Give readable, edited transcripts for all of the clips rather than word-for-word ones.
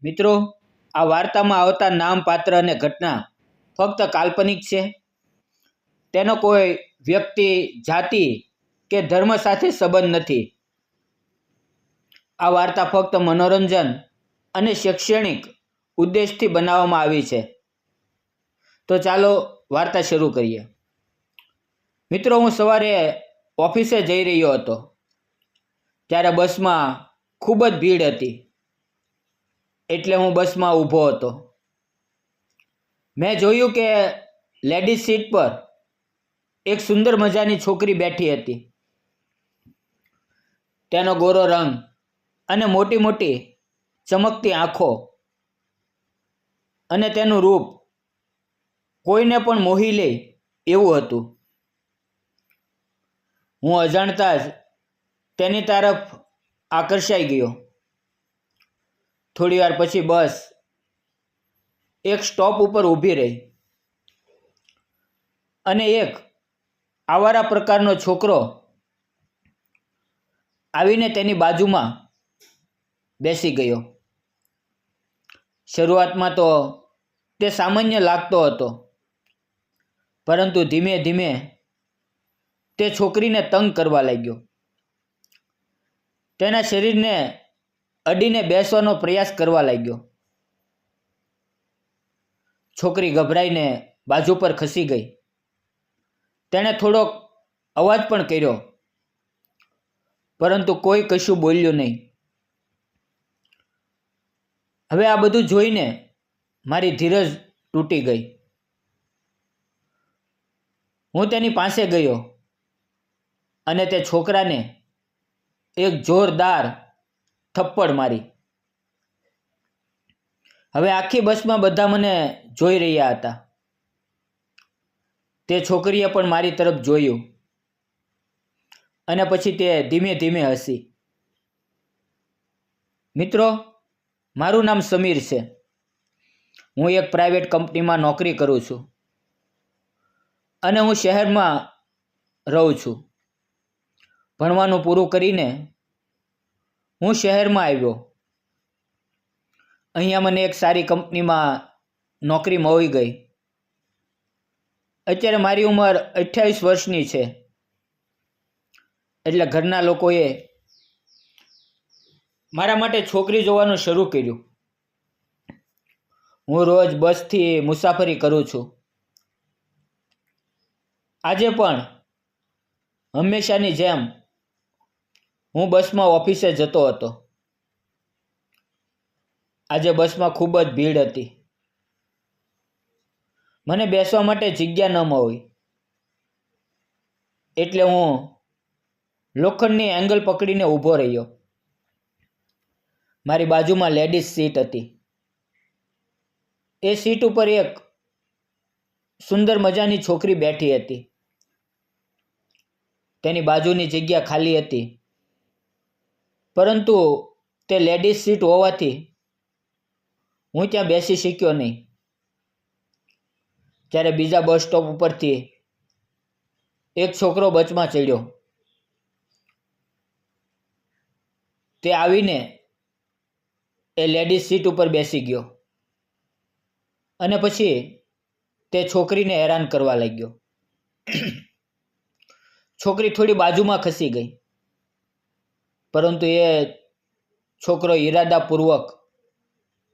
મિત્રો, આ વાર્તામાં આવતા નામ, પાત્ર અને ઘટના ફક્ત કાલ્પનિક છે. તેનો કોઈ વ્યક્તિ, જાતિ કે ધર્મ સાથે સંબંધ નથી. આ વાર્તા ફક્ત મનોરંજન અને શૈક્ષણિક ઉદ્દેશથી બનાવવામાં આવી છે. તો ચાલો વાર્તા શરૂ કરીએ. મિત્રો, હું સવારે ઓફિસે જઈ રહ્યો હતો ત્યારે બસમાં ખૂબ જ ભીડ હતી. એટલે હું બસમાં ઊભો હતો. મેં જોયું કે લેડીઝ સીટ પર એક સુંદર મજાની છોકરી બેઠી હતી. તેનો ગોરો રંગ અને મોટી મોટી ચમકતી આંખો અને તેનું રૂપ કોઈને પણ મોહી લે એવું હતું. હું અજાણતા જ તેની તરફ આકર્ષાઈ ગયો. થોડી વાર પછી બસ એક સ્ટોપ ઉપર ઊભી રહી અને એક આવારા પ્રકારનો છોકરો આવીને તેની બાજુમાં બેસી ગયો. શરૂઆતમાં તો તે સામાન્ય લાગતો હતો, પરંતુ ધીમે ધીમે તે છોકરીને તંગ કરવા લાગ્યો. તેના શરીરને અડીને બેસવાનો પ્રયાસ કરવા લાગ્યો. છોકરી ગભરાઈને બાજુ પર ખસી ગઈ. તેણે થોડોક અવાજ પણ કર્યો, પરંતુ કોઈ કશું બોલ્યું નહીં. હવે આ બધું જોઈને મારી ધીરજ તૂટી ગઈ. હું તેની પાસે ગયો અને તે છોકરાને એક જોરદાર થપ્પડ મારી. હવે આખી બસમાં બધા મને જોઈ રહ્યા હતા. તે છોકરીએ પણ મારી તરફ જોયું અને પછી તે ધીમે ધીમે હસી. મિત્રો, મારું નામ સમીર છે. હું એક પ્રાઇવેટ કંપનીમાં નોકરી કરું છું અને હું શહેરમાં રહું છું. ભણવાનું પૂરું કરીને હું શહેરમાં આવ્યો. અહીંયા મને એક સારી કંપનીમાં નોકરી મળી ગઈ. અત્યારે મારી ઉંમર 28 વર્ષની છે. એટલે ઘરના લોકોએ મારા માટે છોકરી જોવાનું શરૂ કર્યું. હું રોજ બસથી મુસાફરી કરું છું. આજે પણ હંમેશાની જેમ હું બસમાં ઓફિસે જતો હતો. આજે બસમાં ખૂબ જ ભીડ હતી. મને બેસવા માટે જગ્યા ન મળી, એટલે હું લોખંડની એંગલ પકડીને ઊભો રહ્યો. મારી બાજુમાં લેડીઝ સીટ હતી. એ સીટ ઉપર એક સુંદર મજાની છોકરી બેઠી હતી. તેની બાજુની જગ્યા ખાલી હતી, પરંતુ તે લેડીઝ સીટ હોવાથી હું ત્યાં બેસી શક્યો નહીં. ત્યારે બીજા બસ સ્ટોપ ઉપરથી એક છોકરો બસમાં ચડ્યો. તે આવીને એ લેડીઝ સીટ ઉપર બેસી ગયો અને પછી તે છોકરીને હેરાન કરવા લાગ્યો. છોકરી થોડી બાજુમાં ખસી ગઈ, પરંતુ એ છોકરો ઈરાદાપૂર્વક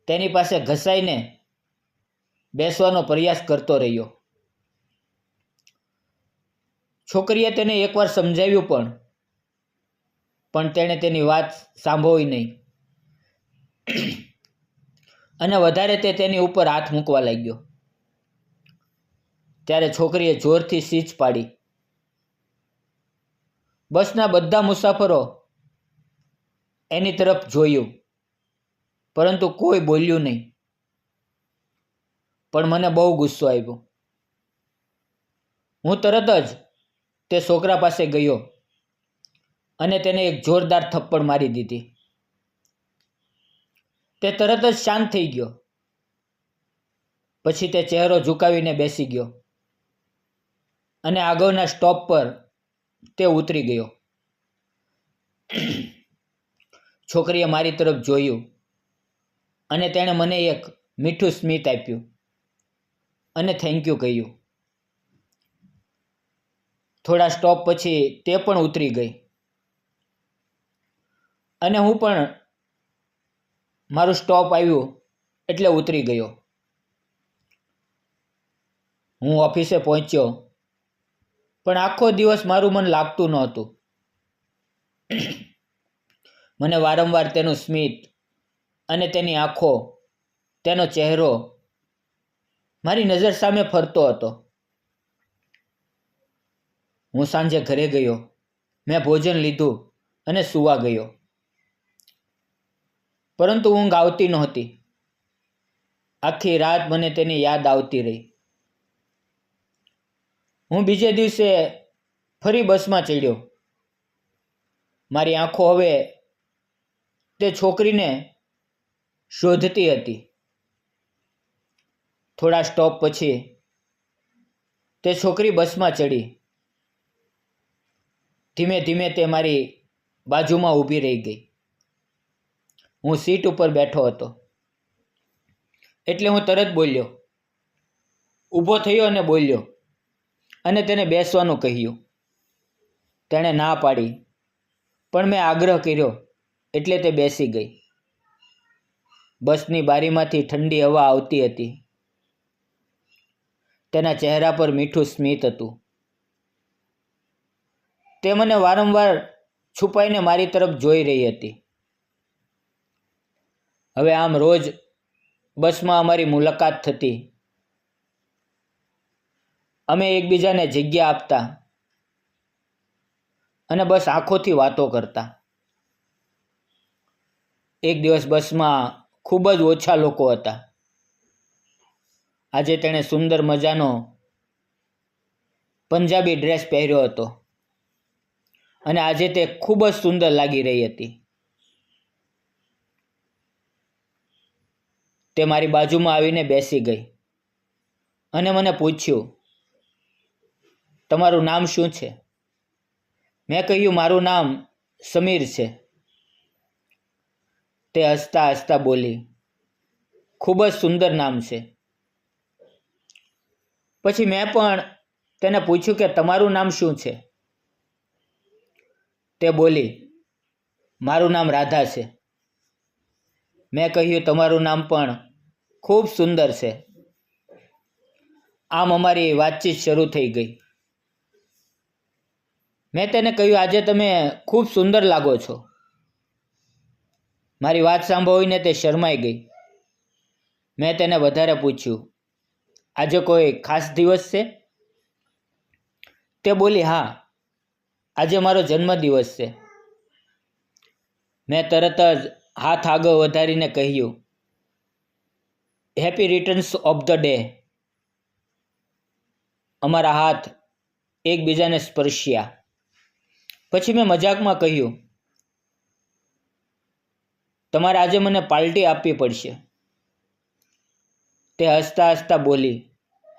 તેની પાસે ઘસાઈને બેસવાનો પ્રયાસ કરતો રહ્યો. છોકરીએ તેને એકવાર સમજાવ્યું, પણ તેણે તેની વાત સાંભળી નહીં અને વધારે તે તેની ઉપર હાથ મૂકવા લાગ્યો. ત્યારે છોકરીએ જોરથી ચીસ પાડી. બસના બધા મુસાફરો એની તરફ જોયું, પરંતુ કોઈ બોલ્યું નહીં. પણ મને બહુ ગુસ્સો આવ્યો. હું તરત જ તે છોકરા પાસે ગયો અને તેને એક જોરદાર થપ્પડ મારી દીધી. તે તરત જ શાંત થઈ ગયો. પછી તે ચહેરો ઝુકાવીને બેસી ગયો અને આગળના સ્ટોપ પર તે ઉતરી ગયો. છોકરીએ મારી તરફ જોયું અને તેણે મને એક મીઠું સ્મિત આપ્યું અને થેન્ક યુ કહ્યું. થોડા સ્ટોપ પછી તે પણ ઉતરી ગઈ અને હું પણ મારું સ્ટોપ આવ્યું એટલે ઉતરી ગયો. હું ઓફિસે પહોંચ્યો, પણ આખો દિવસ મારું મન લાગતું નહોતું. મને વારંવાર તેનું સ્મિત અને તેની આંખો, તેનો ચહેરો મારી નજર સામે ફરતો હતો. હું સાંજે ઘરે ગયો, મેં ભોજન લીધું અને સૂવા ગયો. પરંતુ ઊંઘ આવતી નહોતી. આખી રાત મને તેની યાદ આવતી રહી. હું બીજે દિવસે ફરી બસમાં ચડ્યો. મારી આંખો હવે તે છોકરીને શોધતી હતી. થોડા સ્ટોપ પછી તે છોકરી બસમાં ચડી. ધીમે ધીમે તે મારી બાજુમાં ઊભી રહી ગઈ. હું સીટ ઉપર બેઠો હતો એટલે હું તરત બોલ્યો, ઊભો થયો અને બોલ્યો અને તેને બેસવાનું કહ્યું. તેણે ના પાડી, પણ મેં આગ્રહ કર્યો એટલે તે બેસી ગઈ. બસની બારીમાંથી ઠંડી હવા આવતી હતી. તેના ચહેરા પર મીઠું સ્મિત હતું. તે મને વારંવાર છુપાઈને મારી તરફ જોઈ રહી હતી. હવે આમ રોજ બસમાં અમારી મુલાકાત થતી. અમે એકબીજાને જગ્યા આપતા અને બસ આંખોથી વાતો કરતા. એક દિવસ બસમાં ખૂબ જ ઓછા લોકો હતા. આજે તેણે સુંદર મજાનો પંજાબી ડ્રેસ પહેર્યો હતો અને આજે તે ખૂબ જ સુંદર લાગી રહી હતી. તે મારી બાજુમાં આવીને બેસી ગઈ અને મને પૂછ્યું, તમારું નામ શું છે? મેં કહ્યું, મારું નામ સમીર છે. તે હસતા હસતા બોલી, ખૂબ જ સુંદર નામ છે. પછી મેં પણ તેને પૂછ્યું કે તમારું નામ શું છે? તે બોલી, મારું નામ રાધા છે. મેં કહ્યું, તમારું નામ પણ ખૂબ સુંદર છે. આમ અમારી વાતચીત શરૂ થઈ ગઈ. મેં તેને કહ્યું, આજે તમે ખૂબ સુંદર લાગો છો. મારી વાત સાંભળીને તે શરમાઈ ગઈ. મેં તેને વધારે પૂછ્યું, આજે કોઈ ખાસ દિવસ છે? તે બોલી, હા, આજે મારો જન્મદિવસ છે. મેં તરત જ હાથ આગળ વધારીને કહ્યું, happy returns of the day. અમારા હાથ એકબીજાને સ્પર્શ્યા. પછી મેં મજાકમાં કહ્યું, તમારે આજે મને પાર્ટી આપવી પડશે. તે હસતા હસતા બોલી,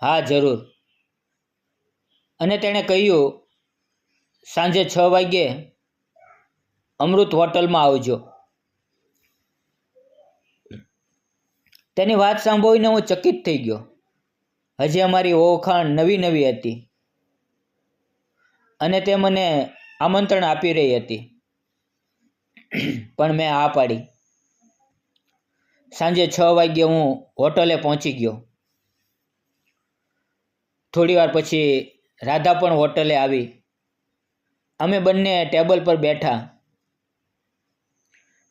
હા જરૂર. અને તેણે કહ્યું, સાંજે 6 વાગ્યે અમૃત હોટલમાં આવજો. તેની વાત સાંભળીને હું ચકિત થઈ ગયો. હજી અમારી ઓળખાણ નવી નવી હતી અને તે મને આમંત્રણ આપી રહી હતી, પણ મેં હા પાડી. સાંજે 6 વાગ્યે હું હોટલે પહોંચી ગયો. થોડી વાર પછી રાધા પણ હોટલે આવી. અમે બંને ટેબલ પર બેઠા.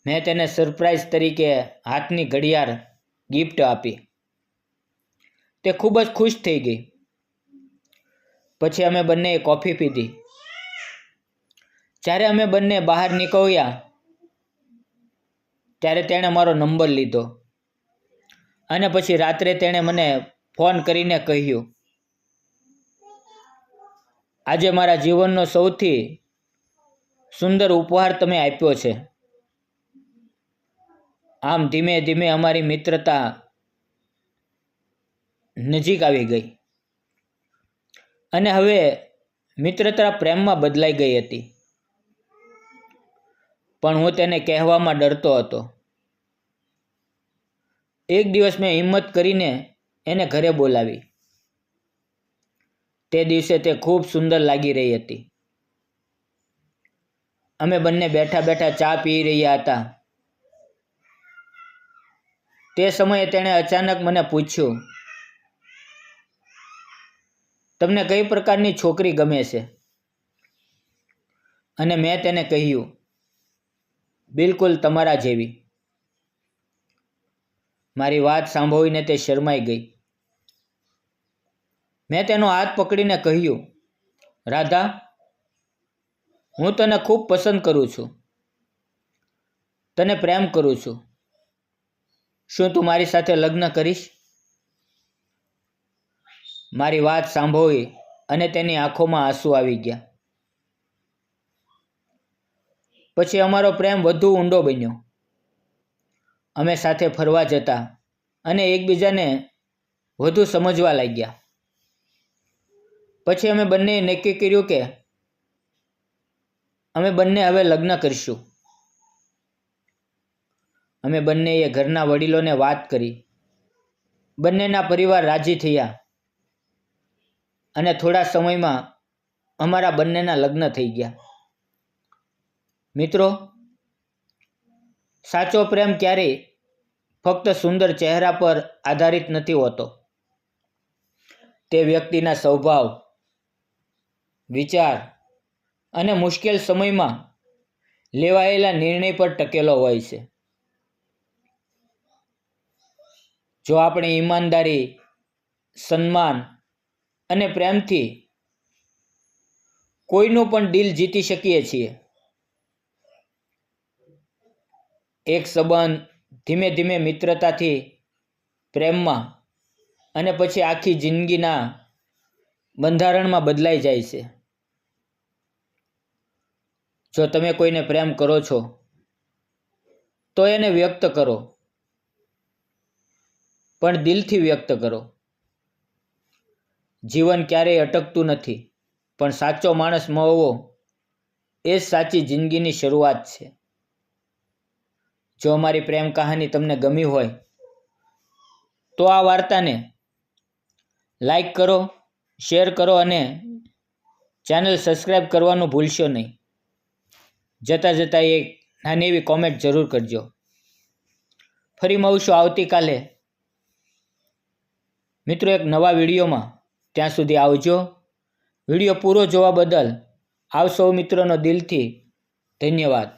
મેં તેને સરપ્રાઈઝ તરીકે હાથની ઘડિયાળ ગિફ્ટ આપી. તે ખૂબ જ ખુશ થઈ ગઈ. પછી અમે બંનેએ કોફી પીધી. જ્યારે અમે બંને બહાર નીકળ્યા ત્યારે તેણે મારો નંબર લીધો અને પછી રાત્રે તેણે મને ફોન કરીને કહ્યું, આજે મારા જીવનનો સૌથી સુંદર ઉપહાર તમે આપ્યો છે. આમ ધીમે ધીમે અમારી મિત્રતા નજીક આવી ગઈ અને હવે મિત્રતા પ્રેમમાં બદલાઈ ગઈ હતી. પણ હું તેને કહેવામાં ડરતો હતો. એક દિવસ મેં હિંમત કરીને એને ઘરે બોલાવી. તે દિવસે તે ખૂબ સુંદર લાગી રહી હતી. અમે બંને બેઠા બેઠા ચા પી રહ્યા હતા. તે સમયે તેણે અચાનક મને પૂછ્યું, તમને કઈ પ્રકારની છોકરી ગમે છે? અને મેં તેને કહ્યું, બિલકુલ તમારા જેવી. મારી વાત સાંભળીને તે શરમાઈ ગઈ. મેં તેનો હાથ પકડીને કહ્યું, રાધા, હું તને ખૂબ પસંદ કરું છું. તને પ્રેમ કરું છું. શું તું મારી સાથે લગ્ન કરીશ? મારી વાત સાંભળી અને તેની આંખોમાં આંસુ આવી ગયા. પછી અમારો પ્રેમ વધુ ઊંડો બન્યો. અમે સાથે ફરવા જતા અને એકબીજાને વધુ સમજવા લાગ્યા. પછી અમે બંનેએ નક્કી કર્યું કે અમે બંને હવે લગ્ન કરીશું. અમે બંનેએ ઘરના વડીલોને વાત કરી. બંનેના પરિવાર રાજી થયા અને થોડા સમયમાં અમારા બંનેના લગ્ન થઈ ગયા. મિત્રો, સાચો પ્રેમ ક્યારેય ફક્ત સુંદર ચહેરા પર આધારિત નથી હોતો. તે વ્યક્તિના સ્વભાવ, વિચાર અને મુશ્કેલ સમયમાં લેવાયેલા નિર્ણય પર ટકેલો હોય છે. જો આપણે ઈમાનદારી, સન્માન અને પ્રેમથી કોઈનું પણ દિલ જીતી શકીએ છીએ. એક સંબંધ ધીમે ધીમે મિત્રતાથી પ્રેમમાં અને પછી આખી જિંદગીના બંધારણમાં બદલાઈ જાય છે. જો તમે કોઈને પ્રેમ કરો છો તો એને વ્યક્ત કરો, પણ દિલથી વ્યક્ત કરો. જીવન ક્યારેય અટકતું નથી, પણ સાચો માણસ મળવો એ જ સાચી જિંદગીની શરૂઆત છે. જો અમારી પ્રેમ કહાની તમને ગમી હોય તો આ વાર્તાને લાઈક કરો, શેર કરો અને ચેનલ સબસ્ક્રાઈબ કરવાનું ભૂલશો નહીં. જતાં જતાં એક નાની એવી કોમેન્ટ જરૂર કરજો. ફરી મળશું આવતીકાલે મિત્રો એક નવા વિડીયોમાં. ત્યાં સુધી આવજો. વિડીયો પૂરો જોવા બદલ આપ સૌ મિત્રોનો દિલથી ધન્યવાદ.